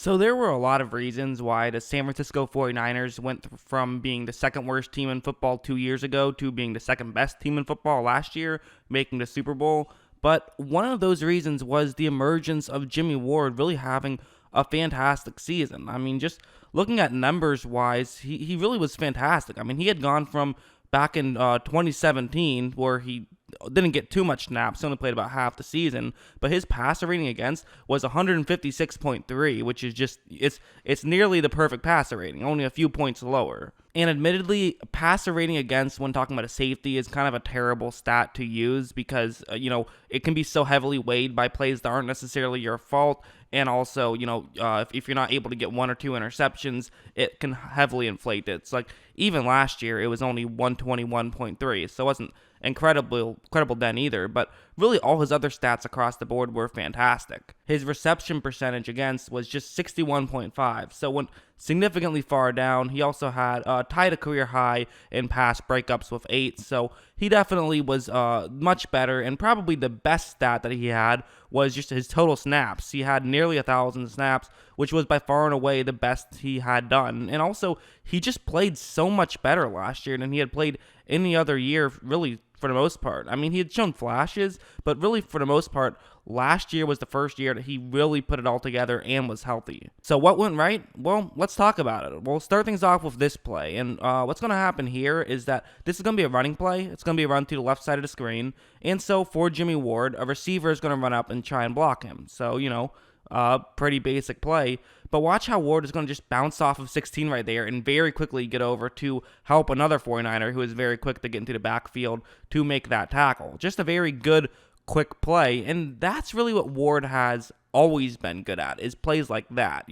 So there were a lot of reasons why the San Francisco 49ers went from being the second worst team in football 2 years ago to being the second best team in football last year, making the Super Bowl. But one of those reasons was the emergence of Jimmie Ward really having a fantastic season. I mean, just looking at numbers wise, he really was fantastic. I mean, he had gone from back in 2017 where he didn't get too much snaps, only played about half the season, but his passer rating against was 156.3, which is just it's nearly the perfect passer rating, only a few points lower. And admittedly, passer rating against when talking about a safety is kind of a terrible stat to use because it can be so heavily weighed by plays that aren't necessarily your fault. And also, if you're not able to get one or two interceptions, it can heavily inflate it. It's like even last year, it was only 121.3, so it wasn't incredible then either. But really, all his other stats across the board were fantastic. His reception percentage against was just 61.5, so went significantly far down. He also had tied a career high in pass breakups with 8, so he definitely was much better. And probably the best stat that he had was just his total snaps. He had nearly 1,000 snaps, which was by far and away the best he had done. And also, he just played so much better last year than he had played any other year, really, for the most part. I mean, he had shown flashes, but really, for the most part, last year was the first year that he really put it all together and was healthy. So what went right? Well, let's talk about it. We'll start things off with this play. And what's going to happen here is that this is going to be a running play. It's going to be a run to the left side of the screen. And so for Jimmie Ward, a receiver is going to run up and try and block him. So, pretty basic play. But watch how Ward is going to just bounce off of 16 right there and very quickly get over to help another 49er who is very quick to get into the backfield to make that tackle. Just a very good, quick play. And that's really what Ward has always been good at, is plays like that.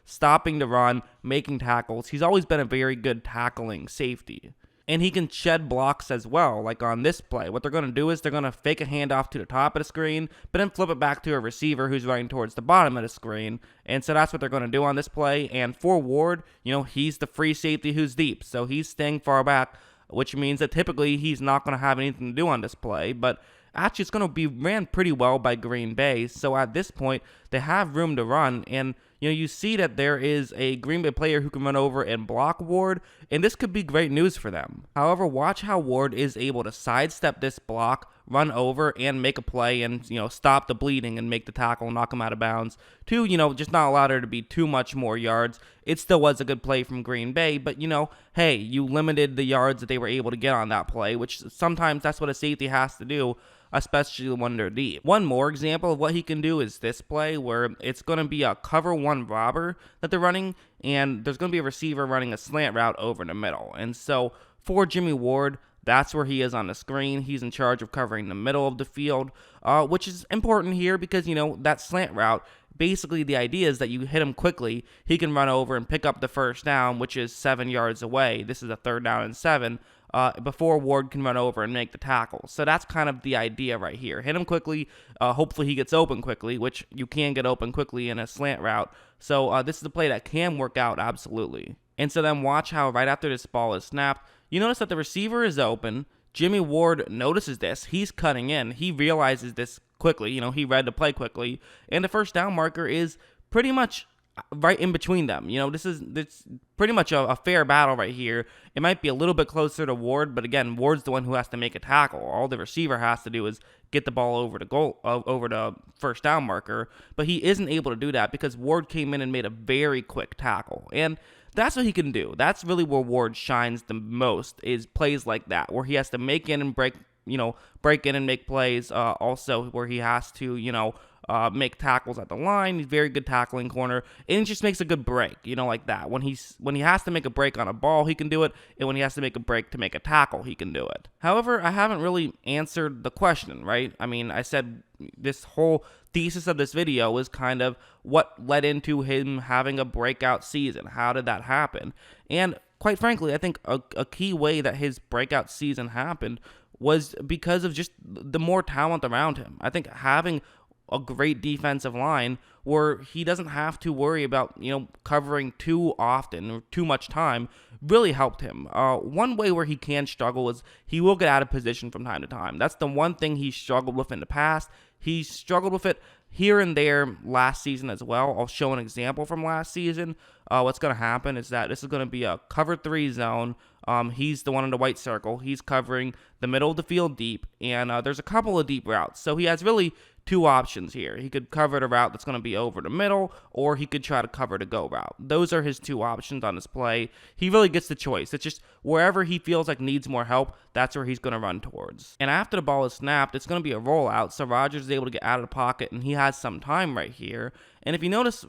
Stopping the run, making tackles. He's always been a very good tackling safety. And he can shed blocks as well, like on this play. What they're going to do is they're going to fake a handoff to the top of the screen, but then flip it back to a receiver who's running towards the bottom of the screen. And so that's what they're going to do on this play. And for Ward, he's the free safety who's deep. So he's staying far back, which means that typically he's not going to have anything to do on this play. But actually, it's going to be ran pretty well by Green Bay. So at this point, they have room to run. And you see that there is a Green Bay player who can run over and block Ward, and this could be great news for them. However, watch how Ward is able to sidestep this block, run over, and make a play and, stop the bleeding and make the tackle, knock him out of bounds to, just not allow there to be too much more yards. It still was a good play from Green Bay, but, hey, you limited the yards that they were able to get on that play, which sometimes that's what a safety has to do, especially when they're deep. One more example of what he can do is this play where it's going to be a cover one robber that they're running, and there's going to be a receiver running a slant route over the middle. And so for Jimmie Ward, that's where he is on the screen. He's in charge of covering the middle of the field, which is important here because, that slant route, basically the idea is that you hit him quickly, he can run over and pick up the first down, which is 7 yards away. This is a 3rd down and 7. Before Ward can run over and make the tackle. So that's kind of the idea right here. Hit him quickly. Hopefully he gets open quickly, which you can get open quickly in a slant route. So this is a play that can work out absolutely. And so then watch how right after this ball is snapped, you notice that the receiver is open. Jimmie Ward notices this. He's cutting in. He realizes this quickly. He read the play quickly. And the first down marker is pretty much right in between them. This pretty much a fair battle right here. It might be a little bit closer to Ward, but again, Ward's the one who has to make a tackle. All the receiver has to do is get the ball over the first down marker, but he isn't able to do that because Ward came in and made a very quick tackle. And that's what he can do. That's really where Ward shines the most, is plays like that, where he has to make in and break in and make plays. Also where he has to, make tackles at the line. He's very good tackling corner, and he just makes a good break, like that. When he has to make a break on a ball, he can do it, and when he has to make a break to make a tackle, he can do it. However, I haven't really answered the question, right? I mean, I said this whole thesis of this video is kind of what led into him having a breakout season. How did that happen? And quite frankly, I think a key way that his breakout season happened was because of just the more talent around him. I think having a great defensive line where he doesn't have to worry about, covering too often or too much time really helped him. One way where he can struggle is he will get out of position from time to time. That's the one thing he struggled with in the past. He struggled with it here and there last season as well. I'll show an example from last season. What's going to happen is that this is going to be a cover 3 zone. He's the one in the white circle. He's covering the middle of the field deep, and there's a couple of deep routes. So he has really two options here. He could cover the route that's going to be over the middle, or he could try to cover the go route. Those are his two options on this play. He really gets the choice. It's just wherever he feels like needs more help, that's where he's going to run towards. And after the ball is snapped, it's going to be a rollout, so Rodgers is able to get out of the pocket, and he has some time right here. And if you notice,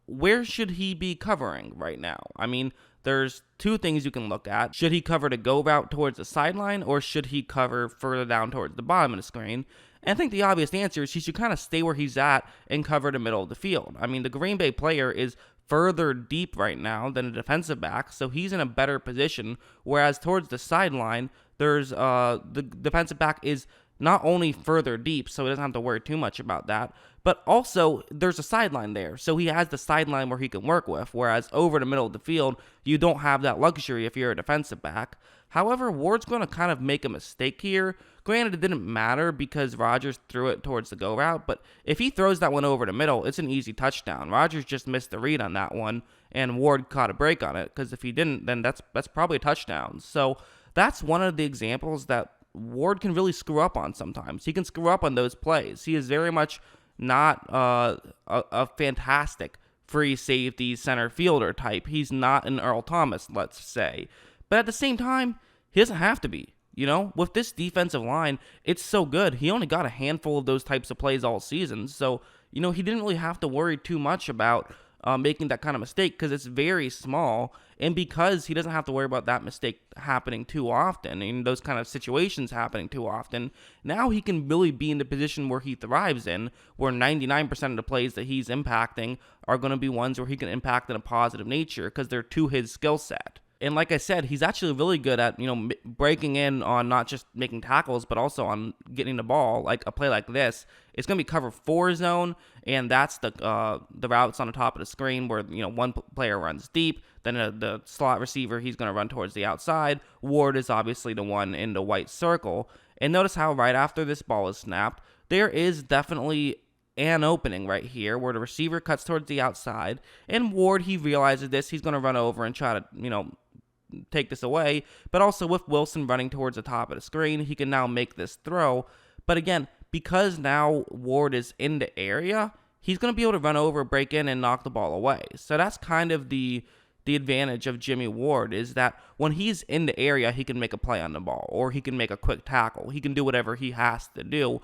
where should he be covering right now? I mean, there's two things you can look at. Should he cover the go route towards the sideline, or should he cover further down towards the bottom of the screen? And I think the obvious answer is he should kind of stay where he's at and cover the middle of the field. I mean, the Green Bay player is further deep right now than a defensive back, so he's in a better position, whereas towards the sideline, there's the defensive back is not only further deep, so he doesn't have to worry too much about that, but also there's a sideline there, so he has the sideline where he can work with, whereas over the middle of the field, you don't have that luxury if you're a defensive back. However, Ward's going to kind of make a mistake here. Granted, it didn't matter because Rodgers threw it towards the go route, but if he throws that one over the middle, it's an easy touchdown. Rodgers just missed the read on that one, and Ward caught a break on it, because if he didn't, then that's probably a touchdown. So that's one of the examples that Ward can really screw up on sometimes. He can screw up on those plays. He is very much not a fantastic free safety center fielder type. He's not an Earl Thomas, let's say. But at the same time, he doesn't have to be. With this defensive line, it's so good. He only got a handful of those types of plays all season. So, he didn't really have to worry too much about making that kind of mistake, because it's very small, and because he doesn't have to worry about that mistake happening too often, and those kind of situations happening too often, now he can really be in the position where he thrives in, where 99% of the plays that he's impacting are going to be ones where he can impact in a positive nature, because they're to his skill set. And like I said, he's actually really good at, breaking in on not just making tackles, but also on getting the ball. Like a play like this, it's going to be cover 4 zone, and that's the routes on the top of the screen where, one player runs deep, then the slot receiver, he's going to run towards the outside. Ward is obviously the one in the white circle. And notice how right after this ball is snapped, there is definitely an opening right here where the receiver cuts towards the outside, and Ward, he realizes this, he's going to run over and try to, take this away, but also with Wilson running towards the top of the screen, he can now make this throw. But again, because now Ward is in the area, he's going to be able to run over, break in, and knock the ball away. So that's kind of the advantage of Jimmie Ward, is that when he's in the area, he can make a play on the ball, or he can make a quick tackle. He can do whatever he has to do.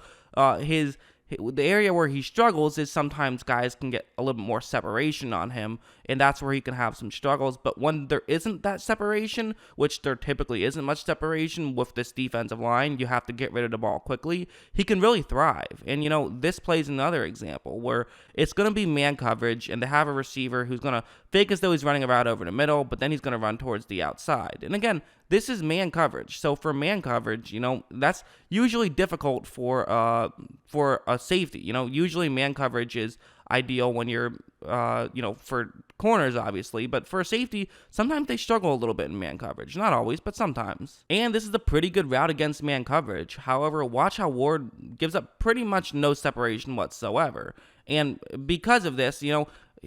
The area where he struggles is sometimes guys can get a little bit more separation on him, and that's where he can have some struggles. But when there isn't that separation, which there typically isn't much separation with this defensive line, you have to get rid of the ball quickly, he can really thrive. And, this plays another example where it's going to be man coverage, and they have a receiver who's going to fake as though he's running a route over the middle, but then he's going to run towards the outside. And again, this is man coverage. So for man coverage, that's usually difficult for a safety. Usually man coverage is ideal when you're, for corners, obviously. But for a safety, sometimes they struggle a little bit in man coverage. Not always, but sometimes. And this is a pretty good route against man coverage. However, watch how Ward gives up pretty much no separation whatsoever. And because of this,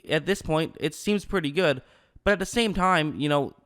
at this point, it seems pretty good. But at the same time,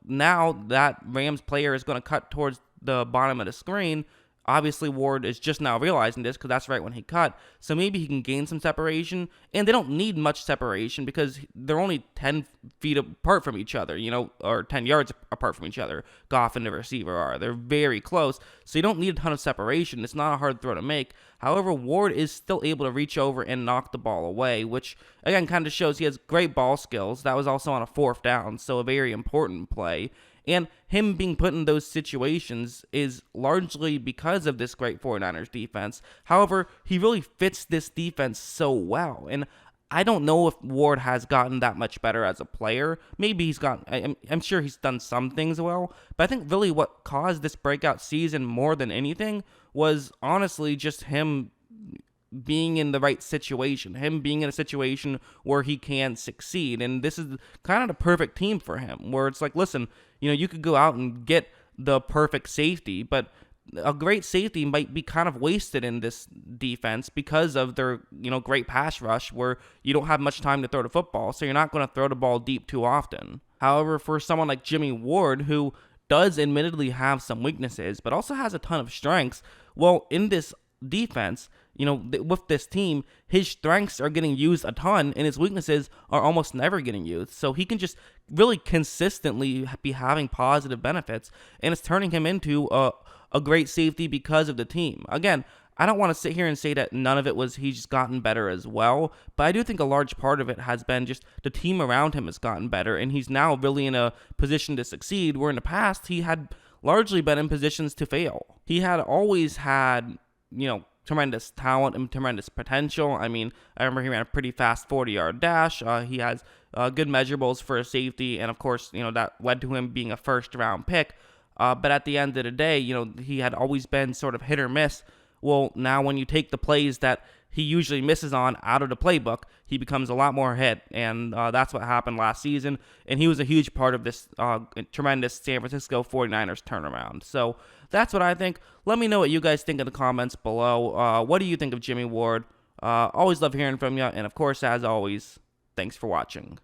now that Rams player is going to cut towards the bottom of the screen, obviously Ward is just now realizing this because that's right when he cut. So maybe he can gain some separation. And they don't need much separation because they're only 10 feet apart from each other, or 10 yards apart from each other. Goff and the receiver are. They're very close. So you don't need a ton of separation. It's not a hard throw to make. However, Ward is still able to reach over and knock the ball away, which, again, kind of shows he has great ball skills. That was also on a 4th down, so a very important play. And him being put in those situations is largely because of this great 49ers defense. However, he really fits this defense so well. And I don't know if Ward has gotten that much better as a player. Maybe he's gotten, I'm sure he's done some things well. But I think really what caused this breakout season more than anything was honestly just him being in the right situation, him being in a situation where he can succeed. And this is kind of the perfect team for him, where it's like, listen, you could go out and get the perfect safety, but a great safety might be kind of wasted in this defense because of their, great pass rush where you don't have much time to throw the football, so you're not going to throw the ball deep too often. However, for someone like Jimmie Ward, who does admittedly have some weaknesses, but also has a ton of strengths, well, in this defense, with this team, his strengths are getting used a ton and his weaknesses are almost never getting used. So he can just really consistently be having positive benefits, and it's turning him into a great safety because of the team. Again, I don't want to sit here and say that none of it was he's gotten better as well, but I do think a large part of it has been just the team around him has gotten better, and he's now really in a position to succeed, where in the past he had largely been in positions to fail. He had always had, tremendous talent and tremendous potential. I mean, I remember he ran a pretty fast 40-yard dash. He has good measurables for a safety, and of course, that led to him being a first-round pick. But at the end of the day, he had always been sort of hit or miss. Well, now when you take the plays that he usually misses on out of the playbook, he becomes a lot more hit, and that's what happened last season, and he was a huge part of this tremendous San Francisco 49ers turnaround. So that's what I think. Let me know what you guys think in the comments below. What do you think of Jimmie Ward? Always love hearing from you, and of course, as always, thanks for watching.